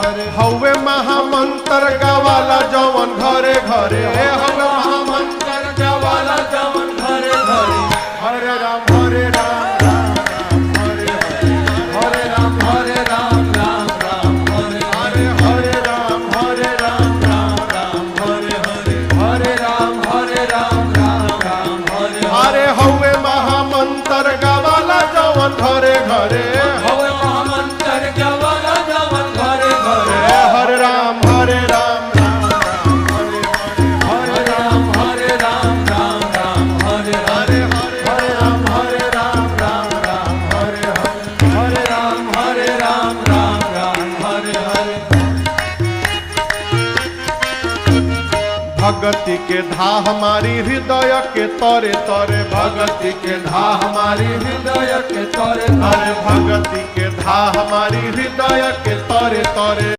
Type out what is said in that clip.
हवे महामंत्र गावाला जवन घरे घरे हवे महामंत्र गावाला जवन घरे घरे हरे राम राम हरे हरे राम राम हरे हरे राम राम हरे हरे राम हरे हरे हवे महामंत्र गावाला जवन घरे घरे हवे महामंत्र गावाला जवन घरे घरे हरे राम हरे राम हरे राम हरे हरे राम हरे राम हरे हरे भगति के धा हमारी हृदय के तरे तरे भगति के धा हमारी हृदय के तरे तरे भगति के धा हमारी हृदय के तरे तरे